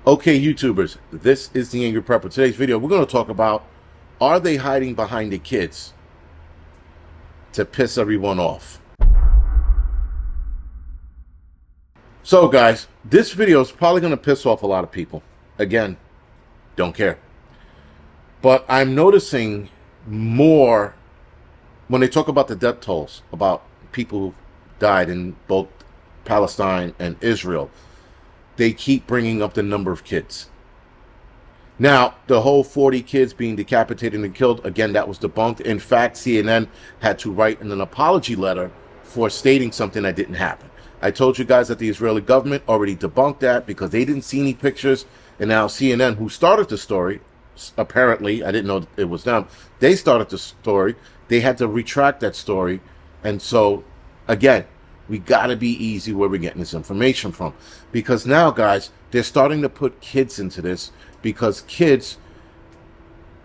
Okay, YouTubers, this is the Angry Prepper. Today's video, we're going to talk about, are they hiding behind the kids to piss everyone off? So, guys, this video is probably going to piss off a lot of people. Again, don't care. But I'm noticing more when they talk about the death tolls, about people who died in both Palestine and Israel. They keep bringing up the number of kids. Now, the whole 40 kids being decapitated and killed, again, that was debunked. In fact, CNN had to write an apology letter for stating something that didn't happen. I told you guys that the Israeli government already debunked that because they didn't see any pictures. And now CNN, who started the story, apparently, I didn't know it was them, they started the story. They had to retract that story. And so, again, we got to be easy where we're getting this information from. Because now, guys, they're starting to put kids into this because kids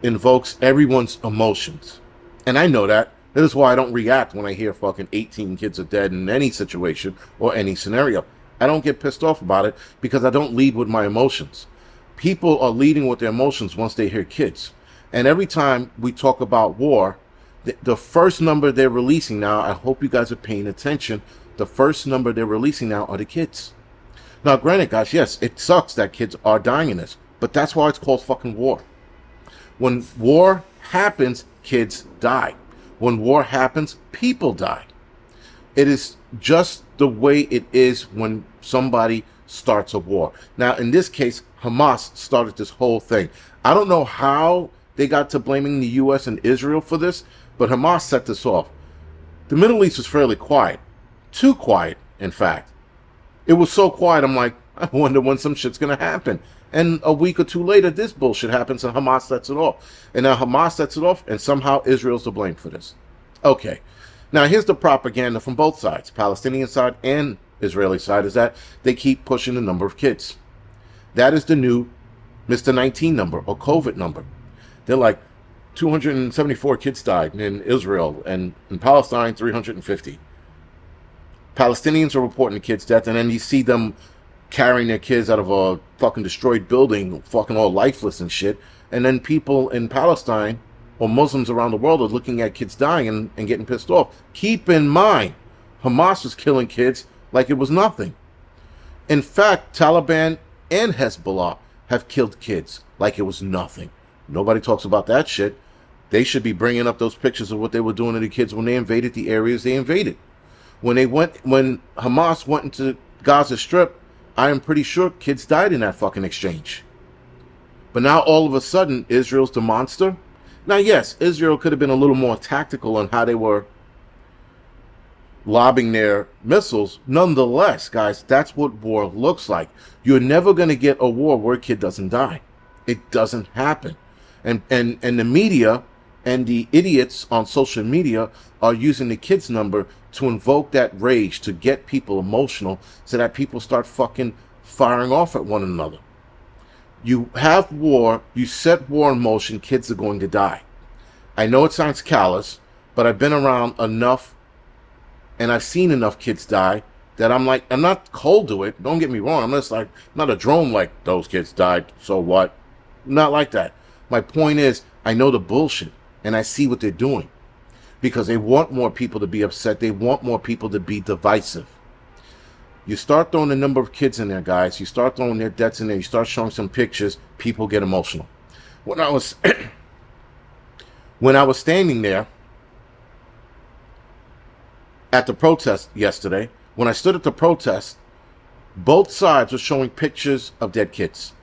invokes everyone's emotions. And I know that. That is why I don't react when I hear fucking 18 kids are dead in any situation or any scenario. I don't get pissed off about it because I don't lead with my emotions. People are leading with their emotions once they hear kids. And every time we talk about war, the first number they're releasing now, I hope you guys are paying attention, the first number they're releasing now are the kids. Now, granted, guys, yes, it sucks that kids are dying in this, but that's why it's called fucking war. When war happens, kids die. When war happens, people die. It is just the way it is when somebody starts a war. Now, in this case, Hamas started this whole thing. I don't know how they got to blaming the U.S. and Israel for this, but Hamas set this off. The Middle East was fairly quiet. Too quiet, in fact. It was so quiet, I'm like, I wonder when some shit's going to happen. And a week or two later, this bullshit happens and Hamas sets it off. And now Hamas sets it off, and somehow Israel's to blame for this. Okay. Now, here's the propaganda from both sides, Palestinian side and Israeli side, is that they keep pushing the number of kids. That is the new Mr. 19 number or COVID number. They're like, 274 kids died in Israel, and in Palestine, 350. Palestinians are reporting the kids' death, and then you see them carrying their kids out of a fucking destroyed building, fucking all lifeless and shit. And then people in Palestine or Muslims around the world are looking at kids dying and getting pissed off. Keep in mind, Hamas was killing kids like it was nothing. In fact, Taliban and Hezbollah have killed kids like it was nothing. Nobody talks about that shit. They should be bringing up those pictures of what they were doing to the kids when they invaded the areas they invaded. When Hamas went into Gaza Strip, I am pretty sure kids died in that fucking exchange. But now all of a sudden, Israel's the monster. Now, yes, Israel could have been a little more tactical on how they were lobbing their missiles. Nonetheless, guys, that's what war looks like. You're never going to get a war where a kid doesn't die. It doesn't happen. And the media and the idiots on social media are using the kids' number to invoke that rage, to get people emotional so that people start fucking firing off at one another. You have war, you set war in motion, kids are going to die. I know it sounds callous, but I've been around enough and I've seen enough kids die that I'm like, I'm not cold to it. Don't get me wrong. I'm just like, not a drone like those kids died, so what? Not like that. My point is, I know the bullshit and I see what they're doing because they want more people to be upset. They want more people to be divisive. You start throwing the number of kids in there, guys. You start throwing their deaths in there. You start showing some pictures. People get emotional. When I was standing there at the protest yesterday, when I stood at the protest, both sides were showing pictures of dead kids.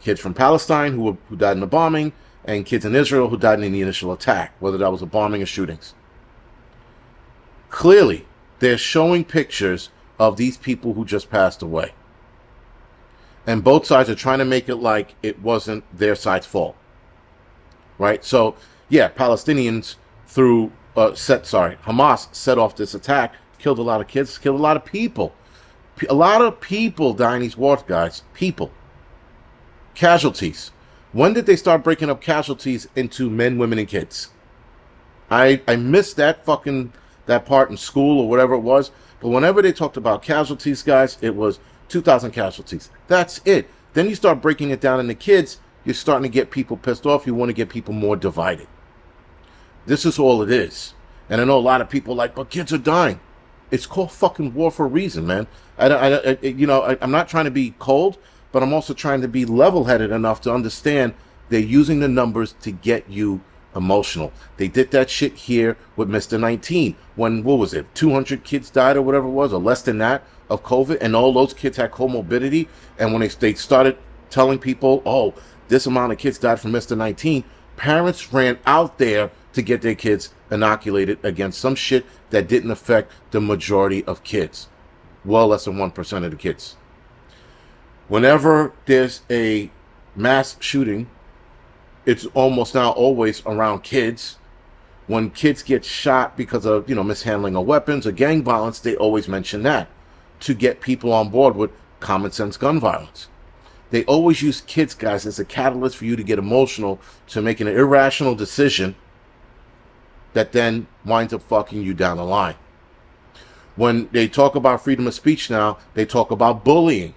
Kids from Palestine who died in the bombing, and kids in Israel who died in the initial attack, whether that was a bombing or shootings. Clearly, they're showing pictures of these people who just passed away. And both sides are trying to make it like it wasn't their side's fault. Right? So, yeah, Palestinians Hamas set off this attack, killed a lot of kids, killed a lot of people. A lot of people die in these wars, guys. People. Casualties. When did they start breaking up casualties into men, women, and kids? I missed that part in school or whatever it was. But whenever they talked about casualties, guys, it was 2,000 casualties. That's it. Then you start breaking it down into kids, you're starting to get people pissed off. You want to get people more divided. This is all it is. And I know a lot of people are like, but kids are dying. It's called fucking war for a reason, man. I'm not trying to be cold, but I'm also trying to be level-headed enough to understand they're using the numbers to get you emotional. They did that shit here with Mr. 19 when, what was it, 200 kids died or whatever it was, or less than that, of COVID, and all those kids had comorbidity. And when they started telling people, oh, this amount of kids died from Mr. 19, parents ran out there to get their kids inoculated against some shit that didn't affect the majority of kids. Well, less than 1% of the kids. Whenever there's a mass shooting, it's almost now always around kids. When kids get shot because of, mishandling of weapons or gang violence, they always mention that to get people on board with common sense gun violence. They always use kids, guys, as a catalyst for you to get emotional, to make an irrational decision that then winds up fucking you down the line. When they talk about freedom of speech now, they talk about bullying.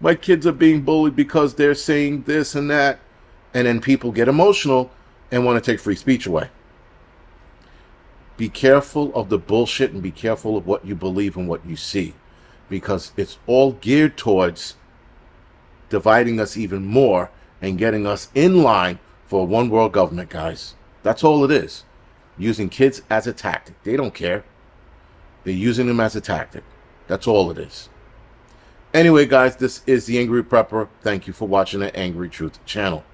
My kids are being bullied because they're saying this and that. And then people get emotional and want to take free speech away. Be careful of the bullshit and be careful of what you believe and what you see. Because it's all geared towards dividing us even more and getting us in line for a one world government, guys. That's all it is. Using kids as a tactic. They don't care. They're using them as a tactic. That's all it is. Anyway, guys, this is the Angry Prepper. Thank you for watching the Angry Truth channel.